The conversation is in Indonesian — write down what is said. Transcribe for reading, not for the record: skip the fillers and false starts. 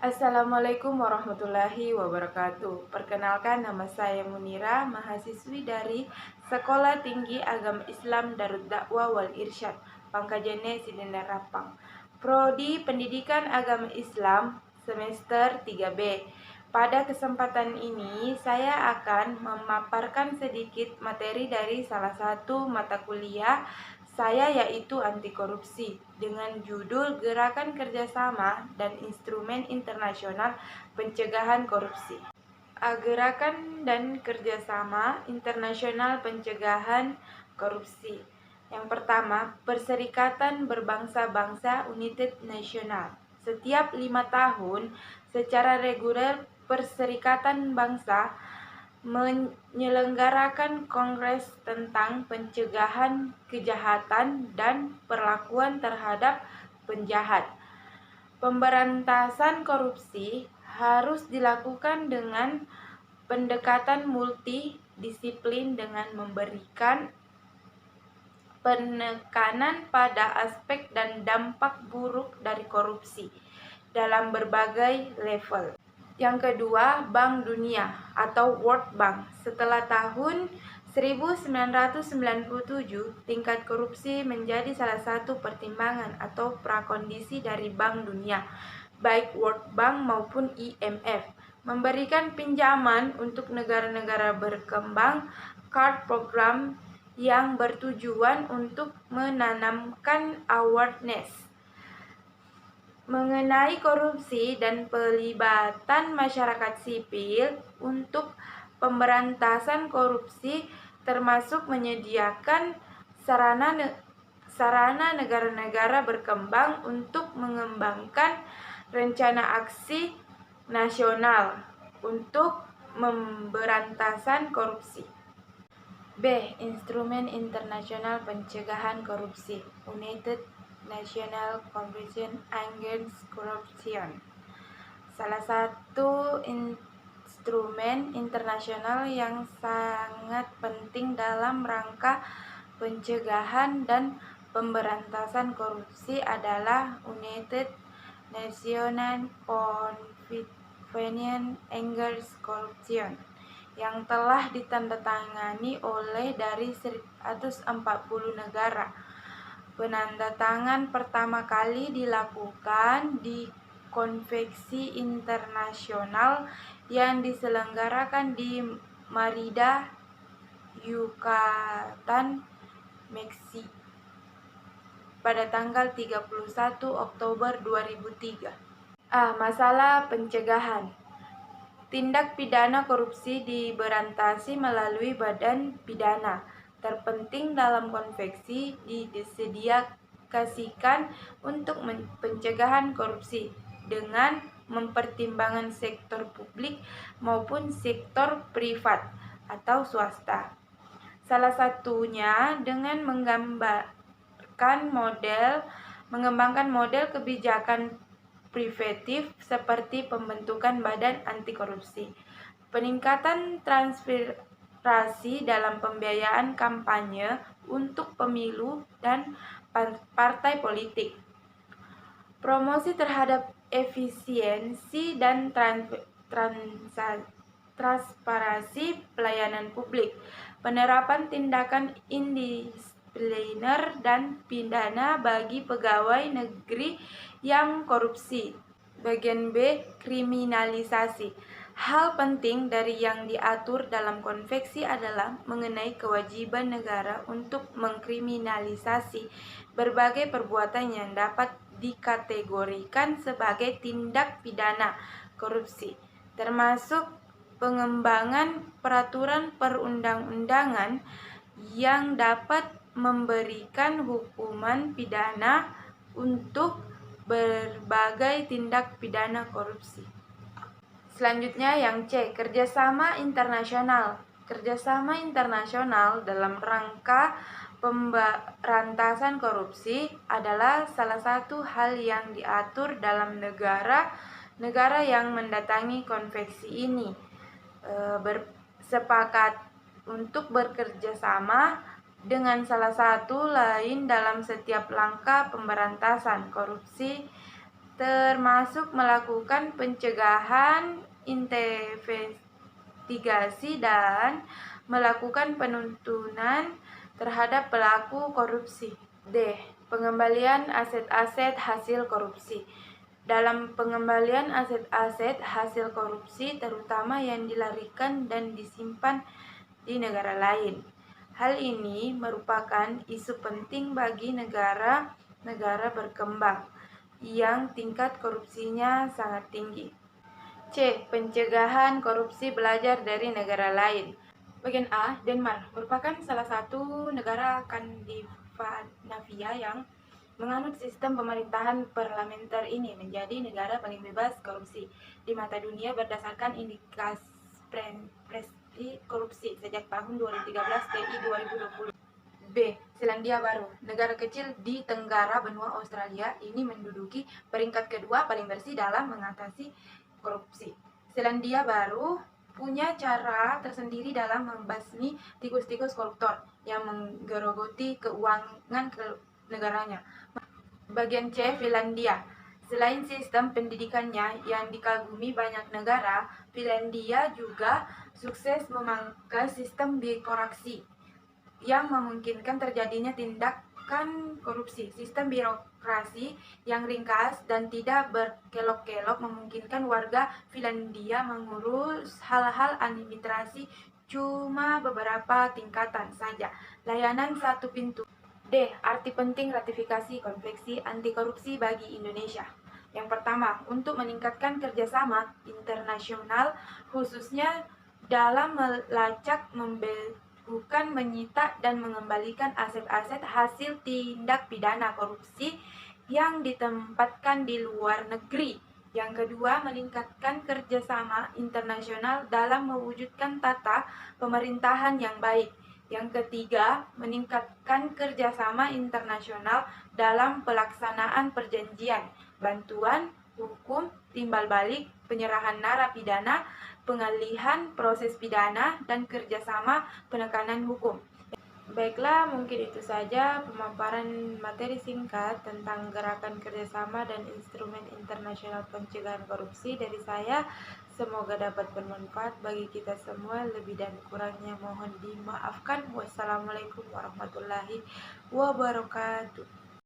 Assalamualaikum warahmatullahi wabarakatuh. Perkenalkan, nama saya Munira, mahasiswi dari Sekolah Tinggi Agama Islam Darut Dakwah wal Irsyad, Pangkajene Sidendar Rapang. Prodi Pendidikan Agama Islam semester 3B. Pada kesempatan ini, saya akan memaparkan sedikit materi dari salah satu mata kuliah saya, yaitu anti korupsi, dengan judul Gerakan Kerjasama dan Instrumen Internasional Pencegahan Korupsi. Gerakan dan Kerjasama Internasional Pencegahan Korupsi. Yang pertama, Perserikatan Berbangsa-Bangsa United National. Setiap 5 tahun, secara reguler Perserikatan Bangsa menyelenggarakan kongres tentang pencegahan kejahatan dan perlakuan terhadap penjahat. Pemberantasan korupsi harus dilakukan dengan pendekatan multidisiplin dengan memberikan penekanan pada aspek dan dampak buruk dari korupsi dalam berbagai level. Yang kedua, Bank Dunia atau World Bank. Setelah tahun 1997, tingkat korupsi menjadi salah satu pertimbangan atau prakondisi dari Bank Dunia, baik World Bank maupun IMF, memberikan pinjaman untuk negara-negara berkembang, card program yang bertujuan untuk menanamkan awareness mengenai korupsi dan pelibatan masyarakat sipil untuk pemberantasan korupsi, termasuk menyediakan sarana negara-negara berkembang untuk mengembangkan rencana aksi nasional untuk pemberantasan korupsi. B. Instrumen Internasional Pencegahan Korupsi United National Convention Against Corruption. Salah satu instrumen internasional yang sangat penting dalam rangka pencegahan dan pemberantasan korupsi adalah United Nations Convention Against Corruption yang telah ditandatangani oleh dari 140 negara. Penandatangan pertama kali dilakukan di konvensi internasional yang diselenggarakan di Merida, Yucatan, Meksiko pada tanggal 31 Oktober 2003. Masalah pencegahan. Tindak pidana korupsi diberantasi melalui badan pidana terpenting dalam konvensi disediasikan untuk pencegahan korupsi dengan mempertimbangkan sektor publik maupun sektor privat atau swasta. Salah satunya dengan mengembangkan model kebijakan preventif seperti pembentukan badan anti korupsi, peningkatan transparansi dalam pembiayaan kampanye untuk pemilu dan partai politik, promosi terhadap efisiensi dan transparansi pelayanan publik, penerapan tindakan disipliner dan pidana bagi pegawai negeri yang korupsi. Bagian B, kriminalisasi. Hal penting dari yang diatur dalam konvensi adalah mengenai kewajiban negara untuk mengkriminalisasi berbagai perbuatan yang dapat dikategorikan sebagai tindak pidana korupsi, termasuk pengembangan peraturan perundang-undangan yang dapat memberikan hukuman pidana untuk berbagai tindak pidana korupsi. Selanjutnya yang C, kerjasama internasional. Kerjasama internasional dalam rangka pemberantasan korupsi adalah salah satu hal yang diatur dalam negara yang mendatangi konvensi ini bersepakat untuk bekerja sama dengan salah satu lain dalam setiap langkah pemberantasan korupsi termasuk melakukan pencegahan, investigasi, dan melakukan penuntutan terhadap pelaku korupsi. D. Pengembalian aset-aset hasil korupsi. Dalam pengembalian aset-aset hasil korupsi, terutama yang dilarikan dan disimpan di negara lain. Hal ini merupakan isu penting bagi negara-negara berkembang yang tingkat korupsinya sangat tinggi. C. Pencegahan korupsi belajar dari negara lain. Bagian A, Denmark merupakan salah satu negara Skandinavia yang menganut sistem pemerintahan parlementer. Ini menjadi negara paling bebas korupsi di mata dunia berdasarkan indeks prestasi korupsi sejak tahun 2013 TI 2020. B. Selandia Baru, negara kecil di Tenggara benua Australia, ini menduduki peringkat kedua paling bersih dalam mengatasi korupsi. Selandia Baru punya cara tersendiri dalam membasmi tikus-tikus koruptor yang menggerogoti keuangan ke negaranya. Bagian C. Finlandia. Selain sistem pendidikannya yang dikagumi banyak negara, Finlandia juga sukses memangkas sistem birokrasi yang memungkinkan terjadinya tindakan korupsi. Sistem birokrasi yang ringkas dan tidak berkelok-kelok memungkinkan warga Finlandia mengurus hal-hal administrasi cuma beberapa tingkatan saja. Layanan satu pintu. D. Arti penting ratifikasi konvensi anti korupsi bagi Indonesia. Yang pertama, untuk meningkatkan kerjasama internasional, khususnya dalam melacak, bukan menyita dan mengembalikan aset-aset hasil tindak pidana korupsi yang ditempatkan di luar negeri. Yang kedua, meningkatkan kerjasama internasional dalam mewujudkan tata pemerintahan yang baik. Yang ketiga, meningkatkan kerjasama internasional dalam pelaksanaan perjanjian, bantuan hukum, timbal balik, penyerahan narapidana, pengalihan proses pidana, dan kerjasama penekanan hukum. Baiklah, mungkin itu saja pemaparan materi singkat tentang gerakan kerjasama dan instrumen internasional pencegahan korupsi dari saya. Semoga dapat bermanfaat bagi kita semua. Lebih dan kurangnya mohon dimaafkan. Wassalamualaikum warahmatullahi wabarakatuh.